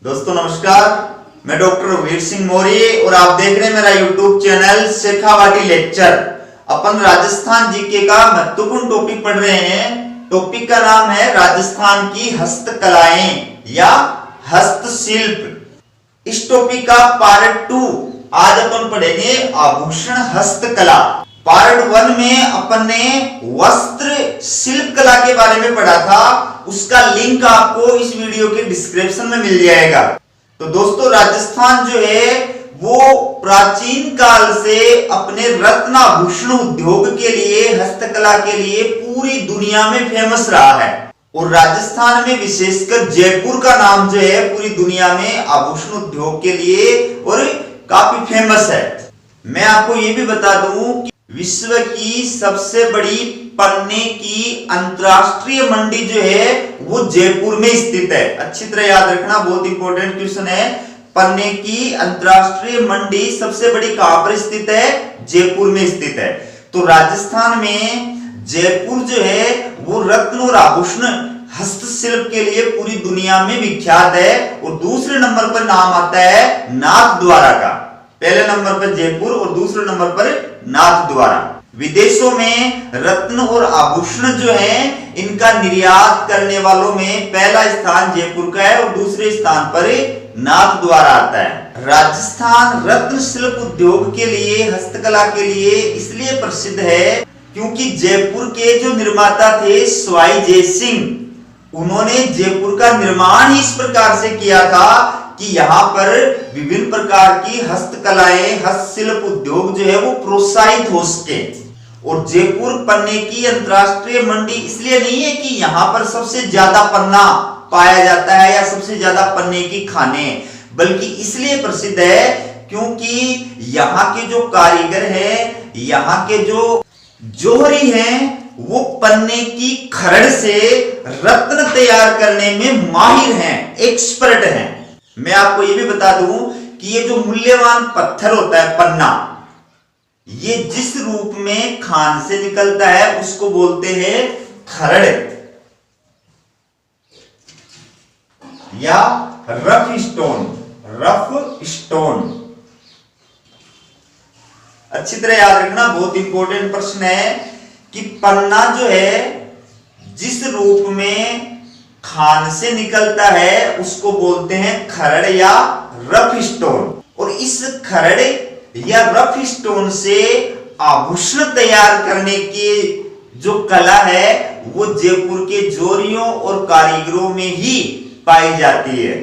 दोस्तों नमस्कार, मैं डॉक्टर वीर सिंह मौर्य और आप देख रहे हैं मेरा यूट्यूब चैनल शेखावाटी लेक्चर। अपन राजस्थान जीके का महत्वपूर्ण टॉपिक पढ़ रहे हैं। टॉपिक का नाम है राजस्थान की हस्तकलाएं या हस्तशिल्प। इस टॉपिक का पार्ट 2 आज अपन पढ़ेंगे आभूषण हस्तकला। पार्ट 1 में अपन ने वस्त्र शिल्प कला के बारे में पढ़ा था, उसका लिंक आपको इस वीडियो के डिस्क्रिप्शन में मिल जाएगा। तो दोस्तों राजस्थान जो है वो प्राचीन काल से अपने रत्न आभूषण उद्योग के लिए, हस्तकला के लिए पूरी दुनिया में फेमस रहा है। और राजस्थान में विशेषकर जयपुर का नाम जो है पूरी दुनिया में आभूषण उद्योग के लिए और काफी फेमस है। मैं आपको ये भी बता दूं कि विश्व की सबसे बड़ी पन्ने की अंतरराष्ट्रीय मंडी जो है वो जयपुर में स्थित है। अच्छी तरह याद रखना, बहुत इंपॉर्टेंट क्वेश्चन है। पन्ने की अंतरराष्ट्रीय मंडी सबसे बड़ी कहां पर स्थित है? जयपुर में स्थित है। तो राजस्थान में जयपुर जो है वो रत्न और आभूषण हस्तशिल्प के लिए पूरी दुनिया में विख्यात है। और दूसरे नंबर पर नाम आता है नाथद्वारा का। पहले नंबर पर जयपुर और दूसरे नंबर पर नाथद्वारा। विदेशों में रत्न और आभूषण जो है इनका निर्यात करने वालों में पहला स्थान जयपुर का है और दूसरे स्थान पर नाथद्वारा आता है। राजस्थान रत्न शिल्प उद्योग के लिए, हस्तकला के लिए इसलिए प्रसिद्ध है क्योंकि जयपुर के जो निर्माता थे सवाई जय सिंह, उन्होंने जयपुर का निर्माण इस प्रकार से किया था कि यहाँ पर विभिन्न प्रकार की हस्तकलाएं, हस्तशिल्प उद्योग जो है वो प्रोत्साहित हो सके। और जयपुर पन्ने की अंतरराष्ट्रीय मंडी इसलिए नहीं है कि यहाँ पर सबसे ज्यादा पन्ना पाया जाता है या सबसे ज्यादा पन्ने की खाने, बल्कि इसलिए प्रसिद्ध है क्योंकि यहाँ के जो कारीगर हैं, यहाँ के जो जोहरी हैं, वो पन्ने की खरड़ से रत्न तैयार करने में माहिर हैं, एक्सपर्ट हैं। मैं आपको ये भी बता दूं कि ये जो मूल्यवान पत्थर होता है पन्ना, ये जिस रूप में खान से निकलता है उसको बोलते हैं खरड़ या रफ स्टोन। रफ स्टोन अच्छी तरह याद रखना, बहुत इंपॉर्टेंट प्रश्न है कि पन्ना जो है जिस रूप में खान से निकलता है उसको बोलते हैं खरड़ या रफ स्टोन। और इस खरड़ या रफ स्टोन से आभूषण तैयार करने की जो कला है वो जयपुर के जोरियों और कारीगरों में ही पाई जाती है।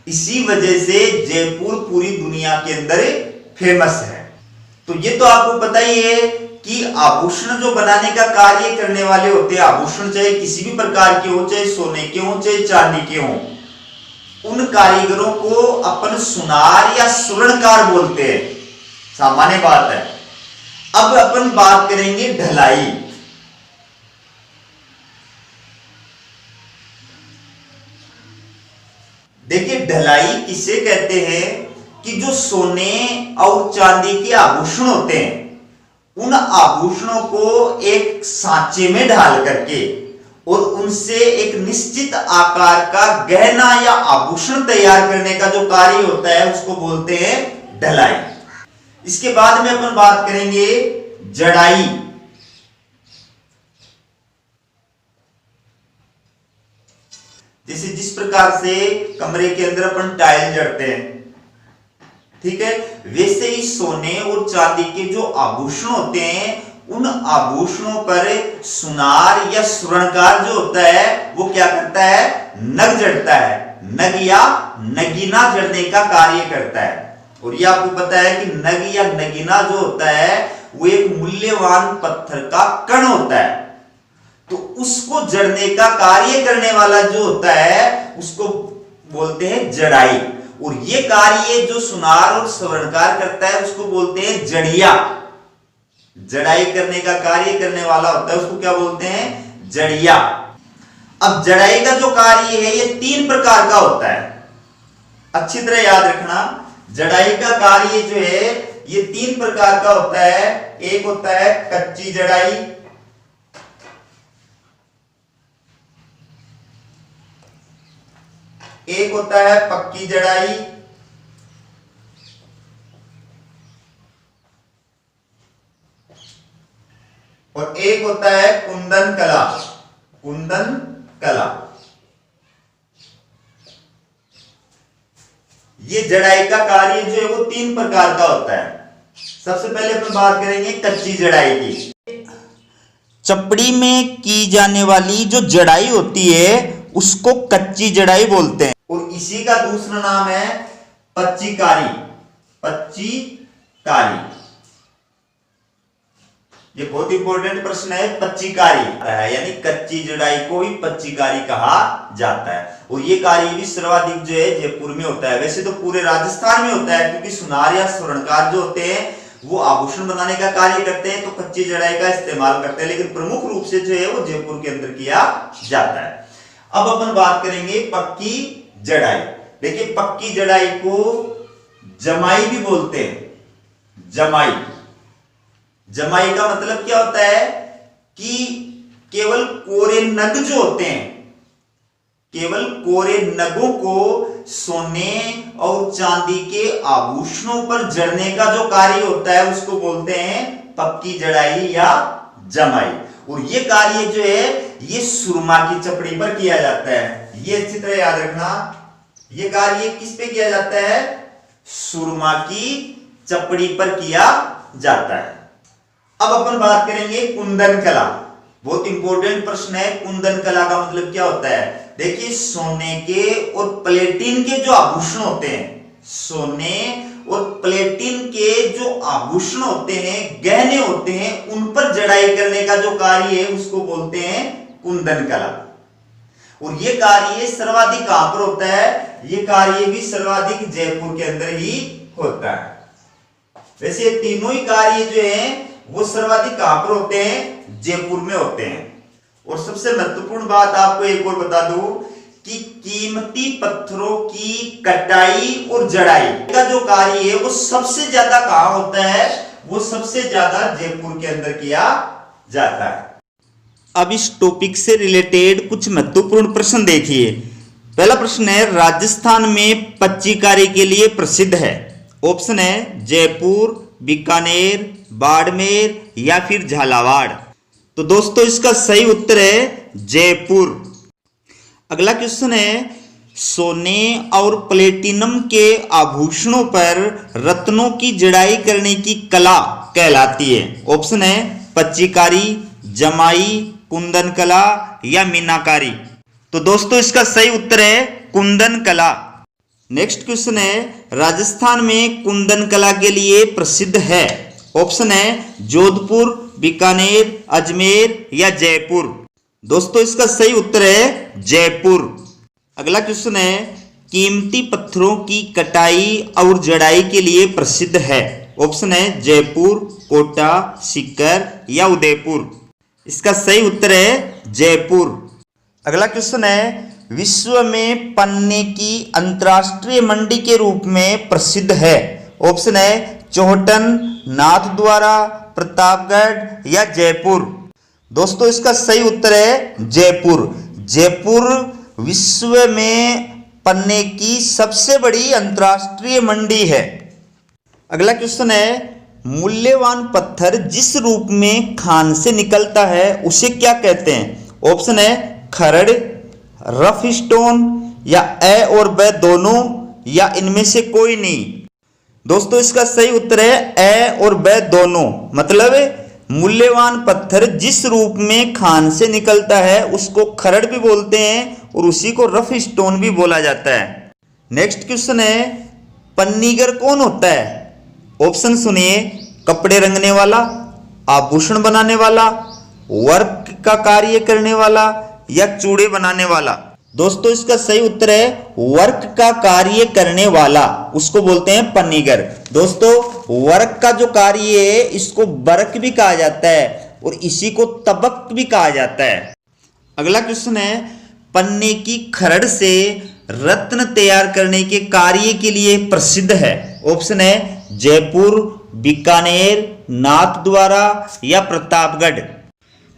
इसी वजह से जयपुर पूरी दुनिया के अंदर फेमस है। तो ये तो आपको पता ही है कि आभूषण जो बनाने का कार्य करने वाले होते हैं, आभूषण चाहे किसी भी प्रकार के हो, चाहे सोने के हो चाहे चांदी के हो, उन कारीगरों को अपन सुनार या स्वर्णकार बोलते हैं, सामान्य बात है। अब अपन बात करेंगे ढलाई। देखिए ढलाई किसे कहते हैं कि जो सोने और चांदी के आभूषण होते हैं उन आभूषणों को एक सांचे में ढाल करके और उनसे एक निश्चित आकार का गहना या आभूषण तैयार करने का जो कार्य होता है उसको बोलते हैं ढलाई। इसके बाद में अपन बात करेंगे जड़ाई। जैसे जिस प्रकार से कमरे के अंदर अपन टाइल जड़ते हैं, ठीक है, वैसे ही सोने और चांदी के जो आभूषण होते हैं उन आभूषणों पर सुनार या स्वर्णकार जो होता है वो क्या करता है? नग जड़ता है। नग या नगीना जड़ने का कार्य करता है। और ये आपको पता है कि नग या नगीना जो होता है वो एक मूल्यवान पत्थर का कण होता है। तो उसको जड़ने का कार्य करने वाला जो होता है उसको बोलते हैं जड़ाई। और ये कार्य जो सुनार और स्वर्णकार करता है उसको बोलते हैं जड़िया। जड़ाई करने का कार्य करने वाला होता है उसको क्या बोलते हैं? जड़िया। अब जड़ाई का जो कार्य है ये 3 प्रकार का होता है। अच्छी तरह याद रखना, जड़ाई का कार्य जो है ये 3 प्रकार का होता है। एक होता है कच्ची जड़ाई, एक होता है पक्की जड़ाई और एक होता है कुंदन कला। कुंदन कला, ये जड़ाई का कार्य जो है वो 3 प्रकार का होता है। सबसे पहले अपन बात करेंगे कच्ची जड़ाई की। चपड़ी में की जाने वाली जो जड़ाई होती है उसको कच्ची जड़ाई बोलते हैं और इसी का दूसरा नाम है पच्ची कारी। पच्ची कारी, ये बहुत इंपॉर्टेंट प्रश्न है। पच्ची कारी है यानी कच्ची जड़ाई को भी पच्ची कारी कहा जाता है और ये कार्य भी सर्वाधिक जो है जयपुर में होता है। वैसे तो पूरे राजस्थान में होता है क्योंकि सुनार या स्वर्णकार जो होते हैं वो आभूषण बनाने का कार्य करते हैं तो कच्ची जड़ाई का इस्तेमाल करते हैं, लेकिन प्रमुख रूप से जो है वो जयपुर के अंदर किया जाता है। अब अपन बात करेंगे पक्की जड़ाई। देखिए पक्की जड़ाई को जमाई भी बोलते हैं। जमाई, जमाई का मतलब क्या होता है कि केवल कोरे नग जो होते हैं, केवल कोरे नगों को सोने और चांदी के आभूषणों पर जड़ने का जो कार्य होता है उसको बोलते हैं पक्की जड़ाई या जमाई। और ये कार्य जो है ये सुरमा की चपड़ी पर किया जाता है। ये अच्छी तरह याद रखना, ये कार्य किस पे किया जाता है? सुरमा की चपड़ी पर किया जाता है। अब अपन बात करेंगे कुंदन कला। बहुत इंपॉर्टेंट प्रश्न है। कुंदन कला का मतलब क्या होता है? देखिए सोने के और प्लेटिन के जो आभूषण होते हैं, सोने और प्लेटिन के जो आभूषण होते हैं, गहने होते हैं, उन पर जड़ाई करने का जो कार्य है उसको बोलते हैं कुंदन कला। और ये कार्य सर्वाधिक कहां पर होता है? ये कार्य भी सर्वाधिक जयपुर के अंदर ही होता है। वैसे ये तीनों ही कार्य जो है वो सर्वाधिक कहां पर होते हैं? जयपुर में होते हैं। और सबसे महत्वपूर्ण बात आपको एक और बता दूं कि कीमती पत्थरों की कटाई और जड़ाई का जो कार्य है वो सबसे ज्यादा कहां होता है? वो सबसे ज्यादा जयपुर के अंदर किया जाता है। अब इस टॉपिक से रिलेटेड कुछ महत्वपूर्ण प्रश्न देखिए। पहला प्रश्न है, राजस्थान में पच्ची कारी के लिए प्रसिद्ध है। ऑप्शन है जयपुर, बीकानेर, बाड़मेर या फिर झालावाड़। तो दोस्तों इसका सही उत्तर है जयपुर। अगला क्वेश्चन है, सोने और प्लेटिनम के आभूषणों पर रत्नों की जड़ाई करने की कला कहलाती है। ऑप्शन है पच्चीकारी, जमाई, कुंदन कला या मीनाकारी। तो दोस्तों इसका सही उत्तर है कुंदन कला। नेक्स्ट क्वेश्चन है, राजस्थान में कुंदन कला के लिए प्रसिद्ध है। ऑप्शन है जोधपुर, बीकानेर, अजमेर या जयपुर। दोस्तों इसका सही उत्तर है जयपुर। अगला क्वेश्चन है, कीमती पत्थरों की कटाई और जड़ाई के लिए प्रसिद्ध है। ऑप्शन है जयपुर, कोटा, सीकर या उदयपुर। इसका सही उत्तर है जयपुर। अगला क्वेश्चन है, विश्व में पन्ने की अंतरराष्ट्रीय मंडी के रूप में प्रसिद्ध है। ऑप्शन है चौहटन, नाथद्वारा, प्रतापगढ़ या जयपुर। दोस्तों इसका सही उत्तर है जयपुर। जयपुर विश्व में पन्ने की सबसे बड़ी अंतरराष्ट्रीय मंडी है। अगला क्वेश्चन है, मूल्यवान पत्थर जिस रूप में खान से निकलता है उसे क्या कहते हैं? ऑप्शन है खरड़, रफ स्टोन या ए और ब दोनों या इनमें से कोई नहीं। दोस्तों इसका सही उत्तर है ए और ब दोनों। मतलब मूल्यवान पत्थर जिस रूप में खान से निकलता है उसको खरड़ भी बोलते हैं और उसी को रफ स्टोन भी बोला जाता है। नेक्स्ट क्वेश्चन है, पन्नीगर कौन होता है? ऑप्शन सुनिए, कपड़े रंगने वाला, आभूषण बनाने वाला, वर्क का कार्य करने वाला या चूड़े बनाने वाला। दोस्तों इसका सही उत्तर है वर्क का कार्य करने वाला, उसको बोलते हैं पन्नीगर। दोस्तों वर्क का जो कार्य है इसको बरक भी कहा जाता है और इसी को तबक भी कहा जाता है। अगला क्वेश्चन है, पन्ने की खरड़ से रत्न तैयार करने के कार्य के लिए प्रसिद्ध है। ऑप्शन है जयपुर, बीकानेर, नाथद्वारा या प्रतापगढ़।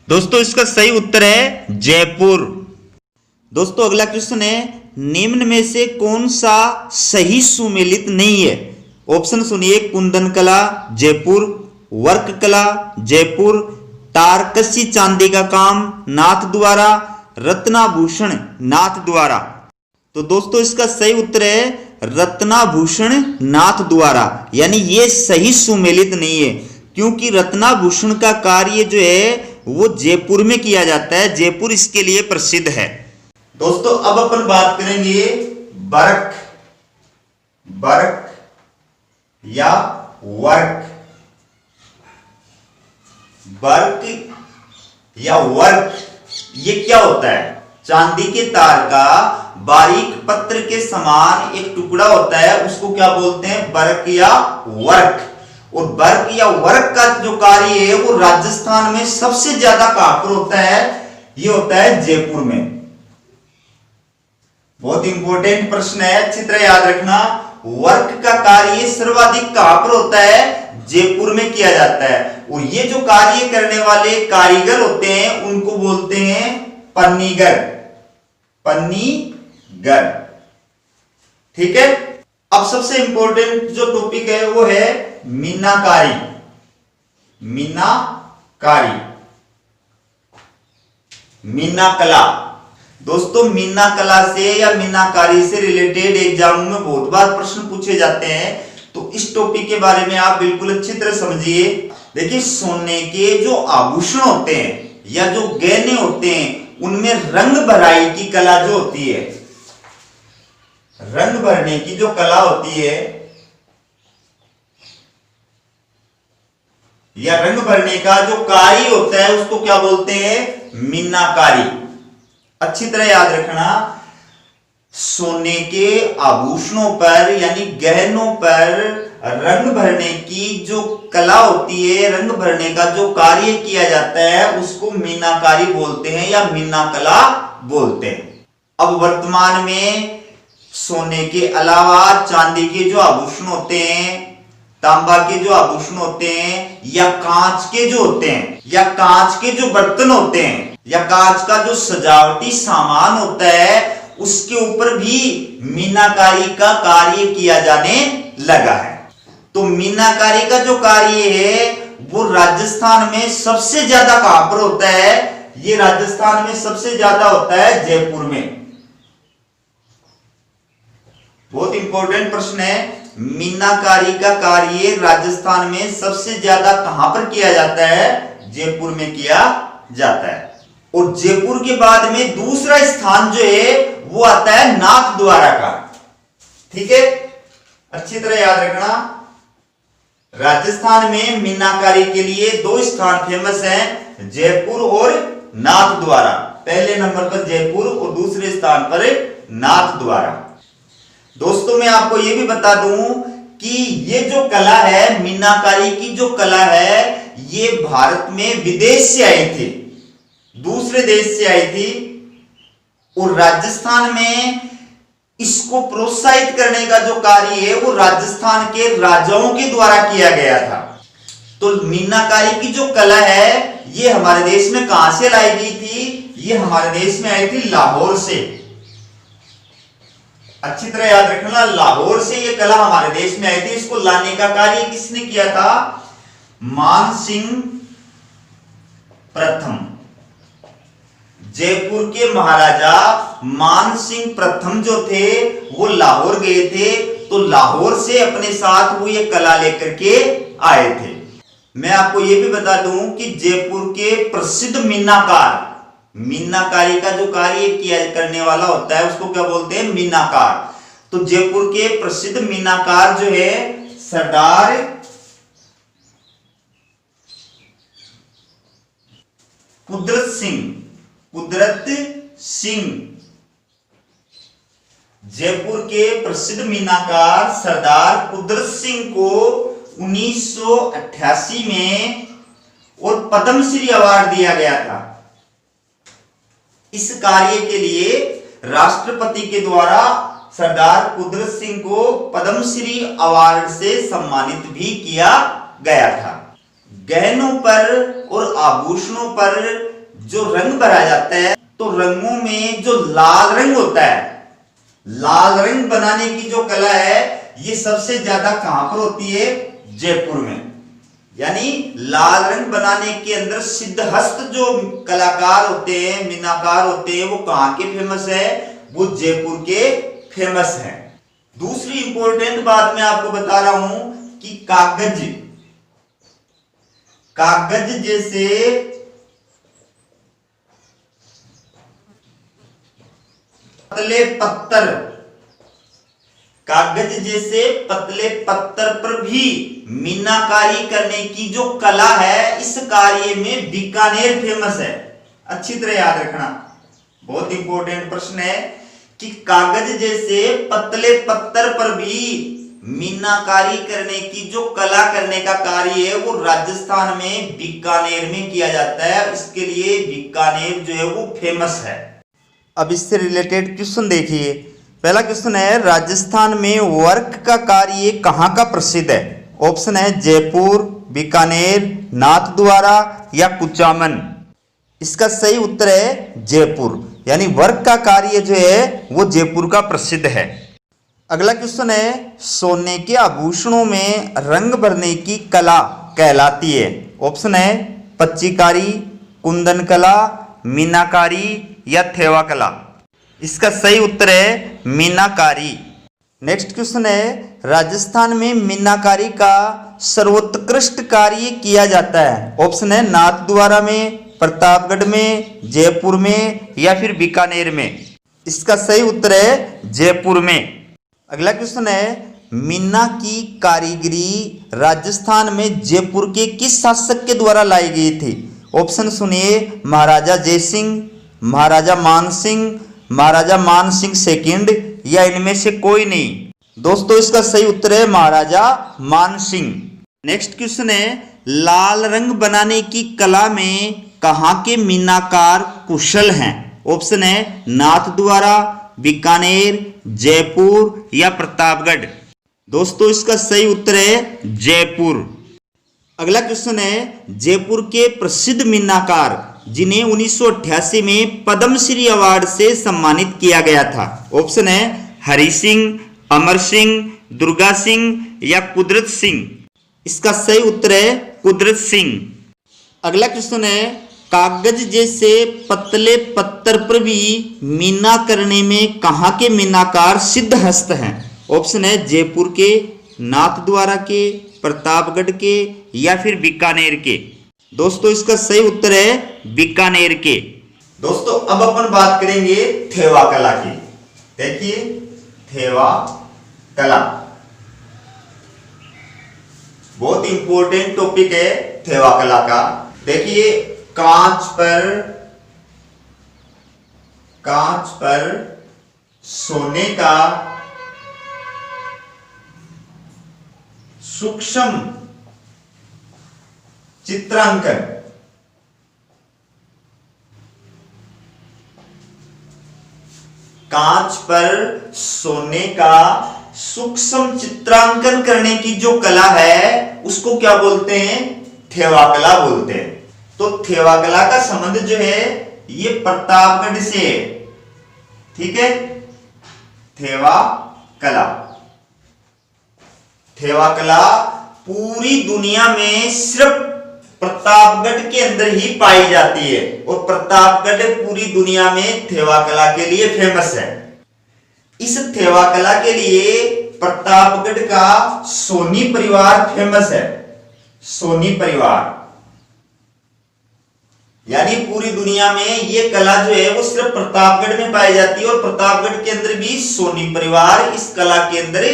दोस्तों इसका सही उत्तर है जयपुर। दोस्तों अगला क्वेश्चन है, निम्न में से कौन सा सही सुमेलित नहीं है? ऑप्शन सुनिए, कुंदन कला जयपुर, वर्क कला जयपुर, तारकसी चांदी का काम नाथ द्वारा, रत्नाभूषण नाथ द्वारा। तो दोस्तों इसका सही उत्तर है रत्नाभूषण नाथ द्वारा, यानी ये सही सुमेलित नहीं है, क्योंकि रत्नाभूषण का कार्य जो है वो जयपुर में किया जाता है, जयपुर इसके लिए प्रसिद्ध है। दोस्तों अब अपन बात करेंगे बर्क, बर्क या वर्क, बर्क या वर्क ये क्या होता है? चांदी के तार का बारीक पत्र के समान एक टुकड़ा होता है, उसको क्या बोलते हैं? बर्क या वर्क। और बर्क या वर्क का जो कार्य है वो राजस्थान में सबसे ज्यादा कहां पर होता है? ये होता है जयपुर में। बहुत इंपॉर्टेंट प्रश्न है, अच्छी तरह याद रखना। वर्क का कार्य सर्वाधिक कहां पर होता है? जयपुर में किया जाता है। और ये जो कार्य करने वाले कारीगर होते हैं उनको बोलते हैं पन्नीगर, पन्नीगर। ठीक है। अब सबसे इंपॉर्टेंट जो टॉपिक है वो है मीनाकारी, मीनाकारी, मीना कला। दोस्तों मीना कला से या मीनाकारी से रिलेटेड एग्जाम में बहुत बार प्रश्न पूछे जाते हैं, तो इस टॉपिक के बारे में आप बिल्कुल अच्छी तरह समझिए। देखिए सोने के जो आभूषण होते हैं या जो गहने होते हैं उनमें रंग भराई की कला जो होती है, रंग भरने की जो कला होती है या रंग भरने का जो कार्य होता है उसको क्या बोलते हैं? मीनाकारी। अच्छी तरह याद रखना, सोने के आभूषणों पर यानी गहनों पर रंग भरने की जो कला होती है, रंग भरने का जो कार्य किया जाता है उसको मीनाकारी बोलते हैं या मीना कला बोलते हैं। अब वर्तमान में सोने के अलावा चांदी के जो आभूषण होते हैं, तांबा के जो आभूषण होते हैं या कांच के जो होते हैं या कांच के जो बर्तन होते हैं या कांच का जो सजावटी सामान होता है उसके ऊपर भी मीनाकारी का कार्य किया जाने लगा है। तो मीनाकारी का जो कार्य है वो राजस्थान में सबसे ज्यादा कहां पर होता है? ये राजस्थान में सबसे ज्यादा होता है जयपुर में। बहुत इंपॉर्टेंट प्रश्न है, मीनाकारी का कार्य राजस्थान में सबसे ज्यादा कहां पर किया जाता है? जयपुर में किया जाता है। और जयपुर के बाद में दूसरा स्थान जो है वो आता है नाथ द्वारा का। ठीक है, अच्छी तरह याद रखना, राजस्थान में मीनाकारी के लिए दो स्थान फेमस हैं, जयपुर और नाथ द्वारा। पहले नंबर पर जयपुर और दूसरे स्थान पर नाथ द्वारा। दोस्तों मैं आपको यह भी बता दूं कि ये जो कला है, मीनाकारी की जो कला है, ये भारत में विदेश से आई थी, दूसरे देश से आई थी। और राजस्थान में इसको प्रोत्साहित करने का जो कार्य है वो राजस्थान के राजाओं के द्वारा किया गया था। तो मीनाकारी की जो कला है ये हमारे देश में कहां से लाई गई थी? ये हमारे देश में आई थी लाहौर से। अच्छी तरह याद रखना, लाहौर से ये कला हमारे देश में आई थी। इसको लाने का कार्य किसने किया था? मानसिंह प्रथम। जयपुर के महाराजा मानसिंह प्रथम जो थे वो लाहौर गए थे, तो लाहौर से अपने साथ वो ये कला लेकर के आए थे। मैं आपको ये भी बता दूं कि जयपुर के प्रसिद्ध मीनाकार, मीनाकारी का जो कार्य किया करने वाला होता है उसको क्या बोलते हैं? मीनाकार। तो जयपुर के प्रसिद्ध मीनाकार जो है सरदार कुदरत सिंह, कुदरत सिंह। जयपुर के प्रसिद्ध मीनाकार सरदार कुदरत सिंह को 1988 में और पद्मश्री अवार्ड दिया गया था। इस कार्य के लिए राष्ट्रपति के द्वारा सरदार कुदरत सिंह को पद्मश्री अवार्ड से सम्मानित भी किया गया था। गहनों पर और आभूषणों पर जो रंग भरा जाता है तो रंगों में जो लाल रंग होता है, लाल रंग बनाने की जो कला है, ये सबसे ज्यादा कहां पर होती है? जयपुर में। यानी लाल रंग बनाने के अंदर सिद्धहस्त जो कलाकार होते हैं, मीनाकार होते हैं, वो कहां के फेमस है? वो जयपुर के फेमस है। दूसरी इंपॉर्टेंट बात मैं आपको बता रहा हूं कि कागज जैसे पतले पत्थर, कागज जैसे पतले पत्थर पर भी मीनाकारी करने की जो कला है, इस कार्य में बीकानेर फेमस है। अच्छी तरह याद रखना, बहुत इंपॉर्टेंट प्रश्न है कि कागज जैसे पतले पत्थर पर भी मीनाकारी करने की जो कला करने का कार्य है, वो राजस्थान में बीकानेर में किया जाता है। इसके लिए बीकानेर जो है वो फेमस है। अब इससे रिलेटेड क्वेश्चन देखिए। पहला क्वेश्चन है, राजस्थान में वर्क का कार्य कहाँ का प्रसिद्ध है? ऑप्शन है जयपुर, बीकानेर, नाथद्वारा या कुचामन। इसका सही उत्तर है जयपुर, यानी वर्क का कार्य जो है वो जयपुर का प्रसिद्ध है। अगला क्वेश्चन है, सोने के आभूषणों में रंग भरने की कला कहलाती है? ऑप्शन है पच्चीकारी, कुंदन कला, मीनाकारी या थेवा कला। इसका सही उत्तर है मीनाकारी। नेक्स्ट क्वेश्चन है, राजस्थान में मीनाकारी का सर्वोत्कृष्ट कार्य किया जाता है? ऑप्शन है नाथद्वारा में, प्रतापगढ़ में, जयपुर में या फिर बीकानेर में। इसका सही उत्तर है जयपुर में। अगला क्वेश्चन है, मीना की कारीगरी राजस्थान में जयपुर के किस शासक के द्वारा लाई गई थी? ऑप्शन सुनिए, महाराजा जयसिंह, महाराजा मानसिंह, महाराजा मानसिंह सेकंड या इनमें से कोई नहीं। दोस्तों इसका सही उत्तर है महाराजा मानसिंह। नेक्स्ट क्वेश्चन है, लाल रंग बनाने की कला में कहाँ के मीनाकार कुशल हैं? ऑप्शन है नाथद्वारा, बीकानेर, जयपुर या प्रतापगढ़। दोस्तों इसका सही उत्तर है जयपुर। अगला क्वेश्चन है, जयपुर के प्रसिद्ध मीनाकार जिन्हें 1988 में पद्मश्री अवार्ड से सम्मानित किया गया था? ऑप्शन है हरि सिंह, अमर सिंह, दुर्गा सिंह या कुदरत सिंह। इसका सही उत्तर है कुदरत सिंह। अगला क्वेश्चन है, कागज जैसे पतले पत्थर पर भी मीना करने में कहाँ के मीनाकार सिद्धहस्त हैं? ऑप्शन है जयपुर के, नाथद्वारा के, प्रतापगढ़ के या फिर बीकानेर के। दोस्तों इसका सही उत्तर है बीकानेर के। दोस्तों अब अपन बात करेंगे थेवा कला की। देखिए थेवा कला बहुत इंपॉर्टेंट टॉपिक है थेवा कला का। देखिए कांच पर सोने का सूक्ष्म चित्रांकन, कांच पर सोने का सूक्ष्म चित्रांकन करने की जो कला है उसको क्या बोलते हैं? थेवा कला बोलते हैं। तो थेवा कला का संबंध जो है ये प्रतापगढ़ से है। ठीक है, थेवा कला पूरी दुनिया में सिर्फ प्रतापगढ़ के अंदर ही पाई जाती है और प्रतापगढ़ पूरी दुनिया में थेवा कला के लिए फेमस है। इस थेवा कला के लिए प्रतापगढ़ का सोनी परिवार फेमस है। सोनी परिवार यानी पूरी दुनिया में ये कला जो है वो सिर्फ प्रतापगढ़ में पाई जाती है और प्रतापगढ़ के अंदर भी सोनी परिवार इस कला के अंदर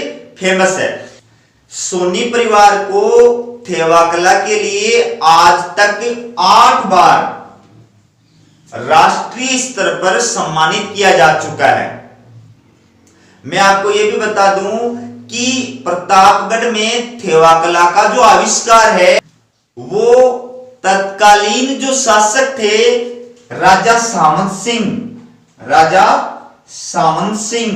फेमस है। सोनी परिवार को थेवा कला के लिए आज तक 8 बार राष्ट्रीय स्तर पर सम्मानित किया जा चुका है। मैं आपको यह भी बता दूं कि प्रतापगढ़ में थेवा कला का जो आविष्कार है वो तत्कालीन जो शासक थे राजा सामंत सिंह,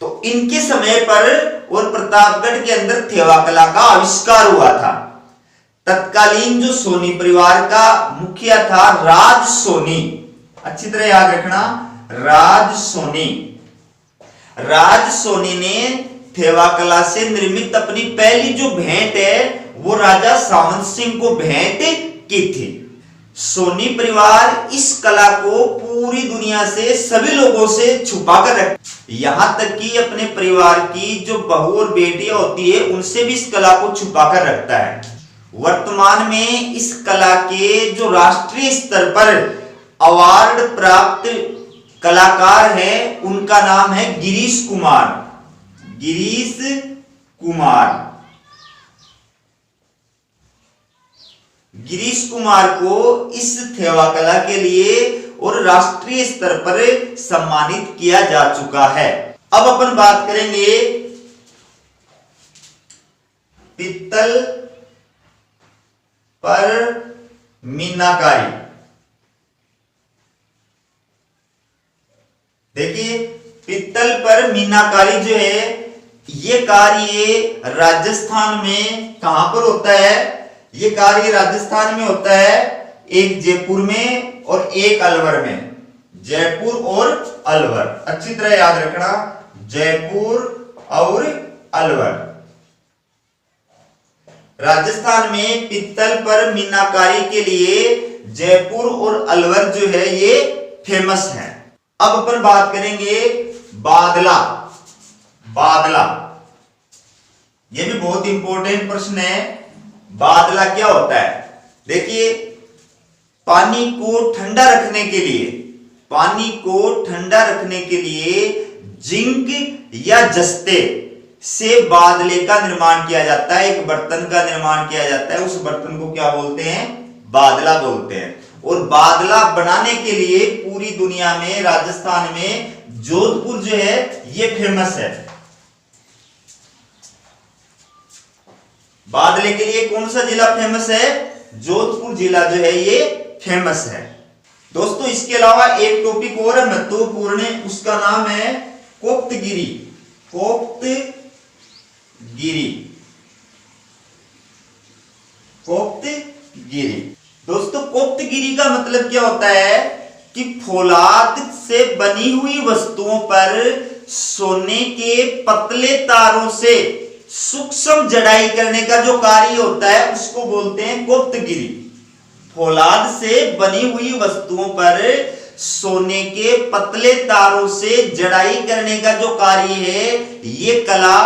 तो इनके समय पर और प्रतापगढ़ के अंदर थेवा कला का आविष्कार हुआ था। तत्कालीन जो सोनी परिवार का मुखिया था राज सोनी, अच्छी तरह याद रखना, राज सोनी। राज सोनी ने थेवा कला से निर्मित अपनी पहली जो भेंट है वो राजा सावंत सिंह को भेंट की थी। सोनी परिवार इस कला को पूरी दुनिया से, सभी लोगों से छुपा कर रख, यहां तक कि अपने परिवार की जो बहू और बेटियां होती है उनसे भी इस कला को छुपा कर रखता है। वर्तमान में इस कला के जो राष्ट्रीय स्तर पर अवार्ड प्राप्त कलाकार हैं उनका नाम है गिरीश कुमार। गिरीश कुमार। गिरीश कुमार को इस थेवा कला के लिए और राष्ट्रीय स्तर पर सम्मानित किया जा चुका है। अब अपन बात करेंगे पित्तल पर मीनाकारी। देखिए, पित्तल पर मीनाकारी जो है ये कार्य राजस्थान में कहां पर होता है? ये कार्य राजस्थान में होता है, एक जयपुर में और एक अलवर में। जयपुर और अलवर, अच्छी तरह याद रखना, जयपुर और अलवर। राजस्थान में पित्तल पर मीनाकारी के लिए जयपुर और अलवर जो है ये फेमस है। अब अपन बात करेंगे बादला। बादला ये भी बहुत इंपॉर्टेंट प्रश्न है। बादला क्या होता है? देखिए, पानी को ठंडा रखने के लिए, पानी को ठंडा रखने के लिए जिंक या जस्ते से बादले का निर्माण किया जाता है। एक बर्तन का निर्माण किया जाता है, उस बर्तन को क्या बोलते हैं? बादला बोलते हैं। और बादला बनाने के लिए पूरी दुनिया में, राजस्थान में जोधपुर जो है ये फेमस है। बादले के लिए कौन सा जिला फेमस है? जोधपुर जिला जो है ये फेमस है। दोस्तों, इसके अलावा एक टॉपिक और है महत्वपूर्ण, उसका नाम है कोप्तगिरी। कोप्तगिरी। कोप्तगिरी। दोस्तों, कोप्तगिरी का मतलब क्या होता है कि फौलाद से बनी हुई वस्तुओं पर सोने के पतले तारों से सूक्ष्म जड़ाई करने का जो कार्य होता है उसको बोलते हैं कोप्तगिरी। फौलाद से बनी हुई वस्तुओं पर सोने के पतले तारों से जड़ाई करने का जो कार्य है ये कला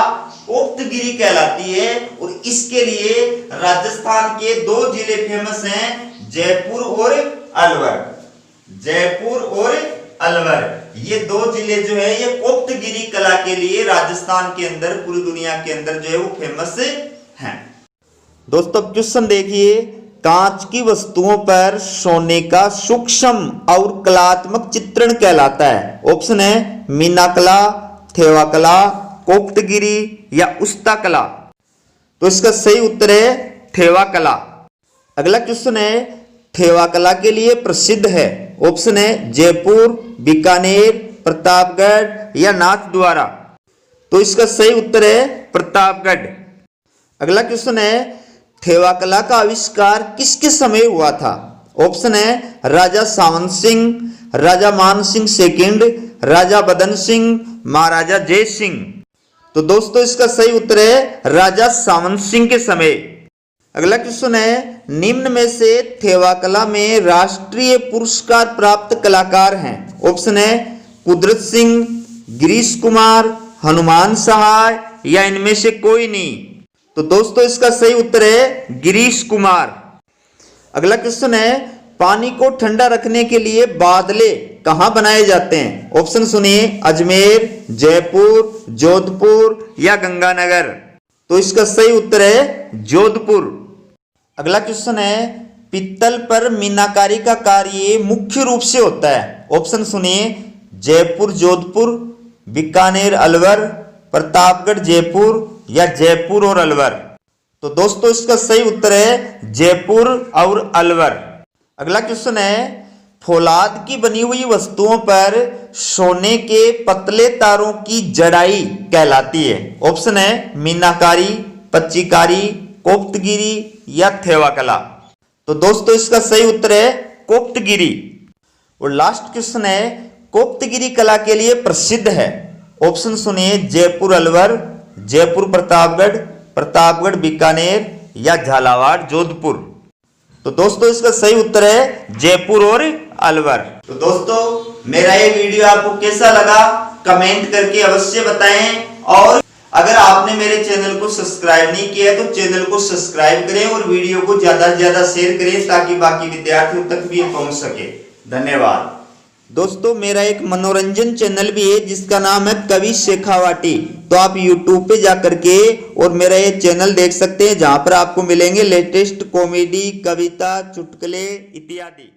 कोप्तगिरी कहलाती है। और इसके लिए राजस्थान के दो जिले फेमस हैं, जयपुर और अलवर। जयपुर और अलवर, ये दो जिले जो है ये कोप्तगिरी कला के लिए राजस्थान के अंदर, पूरी दुनिया के अंदर जो है वो फेमस हैं। दोस्तों, क्वेश्चन देखिए, कांच की वस्तुओं पर सोने का सूक्ष्म और कलात्मक चित्रण कहलाता है। ऑप्शन है मीना कला, थेवा कला, कोप्तगिरी या उस्ता कला। तो इसका सही उत्तर है थेवा कला। अगला क्वेश्चन है, थेवा कला के लिए प्रसिद्ध है। ऑप्शन है जयपुर, बीकानेर, प्रतापगढ़ या नाथद्वारा। तो इसका सही उत्तर है प्रतापगढ़। अगला क्वेश्चन है, थेवा कला का आविष्कार किसके समय हुआ था? ऑप्शन है राजा सावंत सिंह, राजा मान सिंह सेकंड, राजा बदन सिंह, महाराजा जय सिंह। तो दोस्तों, इसका सही उत्तर है राजा सावंत सिंह के समय। अगला क्वेश्चन है, निम्न में से थेवा कला में राष्ट्रीय पुरस्कार प्राप्त कलाकार हैं। ऑप्शन है कुदरत सिंह, गिरीश कुमार, हनुमान सहाय या इनमें से कोई नहीं। तो दोस्तों, इसका सही उत्तर है गिरीश कुमार। अगला क्वेश्चन है, पानी को ठंडा रखने के लिए बादले कहां बनाए जाते हैं? ऑप्शन सुनिए, अजमेर, जयपुर, जोधपुर या गंगानगर। तो इसका सही उत्तर है जोधपुर। अगला क्वेश्चन है, पित्तल पर मीनाकारी का कार्य मुख्य रूप से होता है। ऑप्शन सुनिए, जयपुर जोधपुर, बीकानेर अलवर, प्रतापगढ़ जयपुर या जयपुर और अलवर। तो दोस्तों, इसका सही उत्तर है जयपुर और अलवर। अगला क्वेश्चन है, फौलाद की बनी हुई वस्तुओं पर सोने के पतले तारों की जड़ाई कहलाती है। ऑप्शन है मीनाकारी, पच्चीकारी, कोप्तगिरी या थेवाकला। तो दोस्तों इसका सही उत्तर है कोप्तगिरी। और लास्ट क्वेश्चन है, कोप्तगिरी कला के लिए प्रसिद्ध है। ऑप्शन सुनिए, जयपुर अलवर, जयपुर प्रतापगढ़, प्रतापगढ़ बीकानेर या झालावाड़ जोधपुर। तो दोस्तों इसका सही उत्तर है जयपुर और अलवर। तो दोस्तों मेरा ये वीडियो आपको कैसा लगा कमेंट करके अवश्य बताएं, और अगर आपने मेरे चैनल को सब्सक्राइब नहीं किया है तो चैनल को सब्सक्राइब करें और वीडियो को ज्यादा से ज्यादा शेयर करें ताकि बाकी विद्यार्थियों तक भी पहुंच सके। धन्यवाद। दोस्तों मेरा एक मनोरंजन चैनल भी है जिसका नाम है कवि शेखावाटी। तो आप YouTube पे जाकर के और मेरा ये चैनल देख सकते हैं, जहां पर आपको मिलेंगे लेटेस्ट कॉमेडी, कविता, चुटकुले इत्यादि।